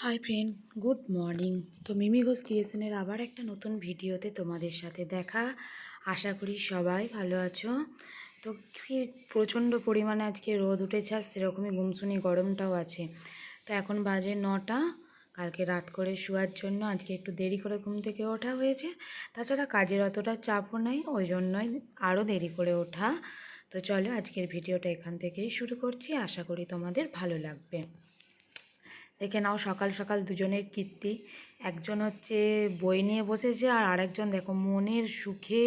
Hi friend, good morning. তো মিমি ঘোষ ক্রিয়েশনের আবার একটা নতুন ভিডিওতে তোমাদের সাথে দেখা। আশা করি সবাই ভালো আছো। তো কি প্রচণ্ড পরিমাণে আজকে রোদ উঠেছে, আর সেরকমই গুমসুনি গরমটাও আছে। তো এখন বাজে 9টা। কালকে রাত করে শোয়ার জন্য আজকে একটু দেরি করে ঘুম থেকে ওঠা হয়েছে। তাছাড়া কাজের অতটা চাপও নেই, ওই জন্যই আরও দেরি করে ওঠা। তো চলো আজকের ভিডিওটা এখান থেকেই শুরু করছি, আশা করি তোমাদের ভালো লাগবে। দেখে নাও সকাল সকাল দুজনের কীর্তি। একজন হচ্ছে বই নিয়ে বসেছে, আর আরেকজন দেখো মনের সুখে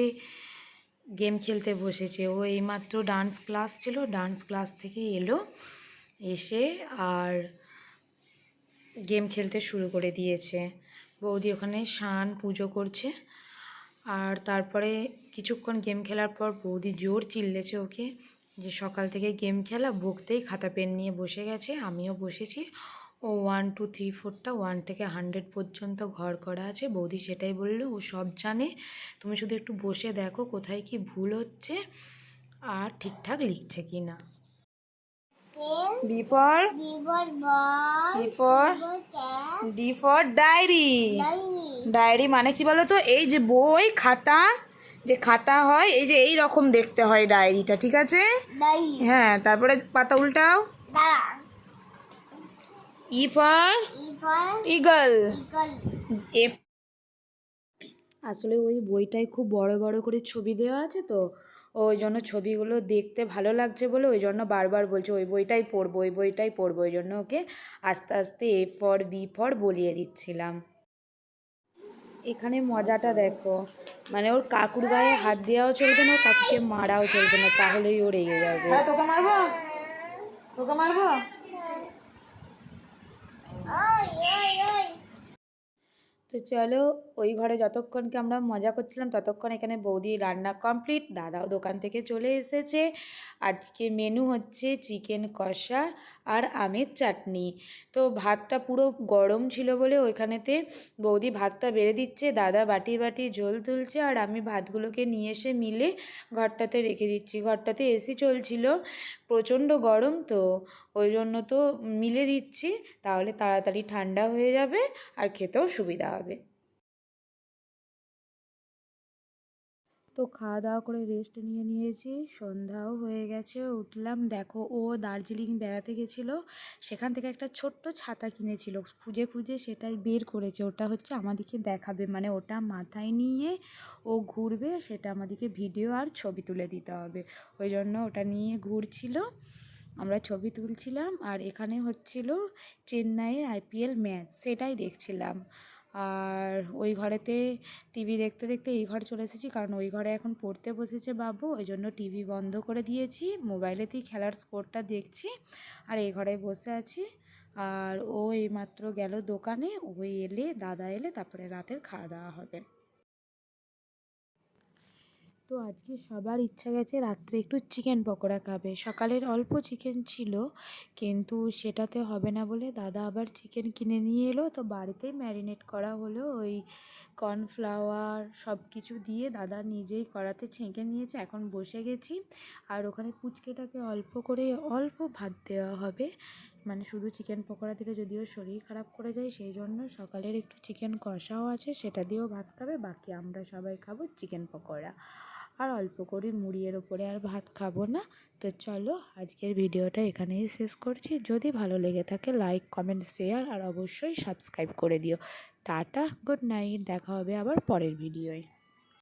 গেম খেলতে বসেছে। ও এইমাত্র ডান্স ক্লাস ছিল, ডান্স ক্লাস থেকে এলো, এসে আর গেম খেলতে শুরু করে দিয়েছে। বৌদি ওখানে স্নান পুজো করছে। আর তারপরে কিছুক্ষণ গেম খেলার পর বৌদি জোর চিল্লেছে ওকে, যে সকাল থেকে গেম খেলা, বকতেই খাতা পেন নিয়ে বসে গেছে। আমিও বসেছি। ও 1 2 3 4টা 1 থেকে 100 পর্যন্ত ঘর করা আছে। বৌদি সেটাই বললো, ও সব জানে, তুমি শুধু একটু বসে দেখো কোথায় কি ভুল হচ্ছে আর ঠিকঠাক লিখছে কি না। B for C for D for diary. Diary মানে কি বলো তো? এই যে বই খাতা, যে খাতা হয় এই যে এই রকম দেখতে হয় ডায়েরিটা, ঠিক আছে? হ্যাঁ, তারপরে পাতা উল্টাও। E for eagle. এফ। আসলে ওই বইটায় খুব বড় বড় করে ছবি দেওয়া আছে, তো ওই জন্য ছবিগুলো দেখতে ভালো লাগছে বলে ওই জন্য বারবার বলছে ওই বইটাই পড়বো, ওই বইটাই পড়বো। ওই জন্য ওকে আস্তে আস্তে এ ফর বি ফর বলিয়ে দিচ্ছিলাম। এখানে মজাটা দেখো, মানে ওর কাকুর গায়ে হাত দেওয়াও চলবে না, কাকুকে মারাও চলবে না, তাহলেই ও রেগে যাবে। তোকে মারবো, তোকে মারবো। তো চলো, ওই ঘরে যতক্ষণকে আমরা মজা করছিলাম ততক্ষণ এখানে বৌদি রান্না কমপ্লিট, দাদাও দোকান থেকে চলে এসেছে। আজকে মেনু হচ্ছে চিকেন কষা আর আমের চাটনি। তো ভাতটা পুরো গরম ছিল বলে ওইখানেতে বৌদি ভাতটা বেড়ে দিচ্ছে, দাদা বাটি বাটি ঝোল তুলছে, আর আমি ভাতগুলোকে নিয়ে এসে মিলে ঘরটাতে রেখে দিচ্ছি। ঘরটাতে এসি চলছিল, প্রচণ্ড গরম, তো ওই জন্য তো মিলে দিচ্ছি, তাহলে তাড়াতাড়ি ঠান্ডা হয়ে যাবে আর খেতেও সুবিধা হবে। তো খাওয়া দাওয়া করে রেস্ট নিয়েছি, সন্ধ্যাও হয়ে গেছে। উঠলাম, দেখো ও দার্জিলিং বেড়াতে গেছিলো, সেখান থেকে একটা ছোট্ট ছাতা কিনেছিল, খুঁজে খুঁজে সেটাই বের করেছে। ওটা হচ্ছে আমাদেরকে দেখাবে, মানে ওটা মাথায় নিয়ে ও ঘুরবে, সেটা আমাদেরকে ভিডিও আর ছবি তুলে দিতে হবে। ওই জন্য ওটা নিয়ে ঘুরছিল, আমরা ছবি তুলছিলাম। আর এখানে হচ্ছিল চেন্নাইয়ের IPL ম্যাচ, সেটাই দেখছিলাম। আর ওই ঘরেতে টিভি দেখতে দেখতে এই ঘরে চলে এসেছি, কারণ ওই ঘরে এখন পড়তে বসেছে বাবু, ওই জন্য টিভি বন্ধ করে দিয়েছি, মোবাইলেতেই খেলার স্কোরটা দেখছি। আর এই ঘরে বসে আছি। আর ও এইমাত্র গেল দোকানে, ওই এলে, দাদা এলে তারপরে রাতের খাওয়া দাওয়া হবে। তো আজকে সবার ইচ্ছা গেছে রাত্রে একটু চিকেন পকোড়া খাবে। সকালের অল্প চিকেন ছিল, কিন্তু সেটাতে হবে না বলে দাদা আবার চিকেন কিনে নিয়ে এলো। তো বাড়িতেই ম্যারিনেট করা হলো, ওই কর্নফ্লাওয়ার সব কিছু দিয়ে দাদা নিজেই কড়াতে ছেঁকে নিয়েছে। এখন বসে গেছি, আর ওখানে পুচকেটাকে অল্প করে অল্প ভাত দেওয়া হবে, মানে শুধু চিকেন পকোড়া দিলে যদিও শরীর খারাপ করে যায়, সেই জন্য সকালের একটু চিকেন কষাও আছে, সেটা দিয়েও ভাত খাবে, বাকি আমরা সবাই খাবো চিকেন পকোড়া। আর অল্প করে মুড়ির ওপরে আর ভাত খাবো না। তো চলো আজকের ভিডিওটা এখানেই শেষ করছি। যদি ভালো লেগে থাকে লাইক কমেন্ট শেয়ার আর অবশ্যই সাবস্ক্রাইব করে দিও। টাটা, গুড নাইট, দেখা হবে আবার পরের ভিডিওয়।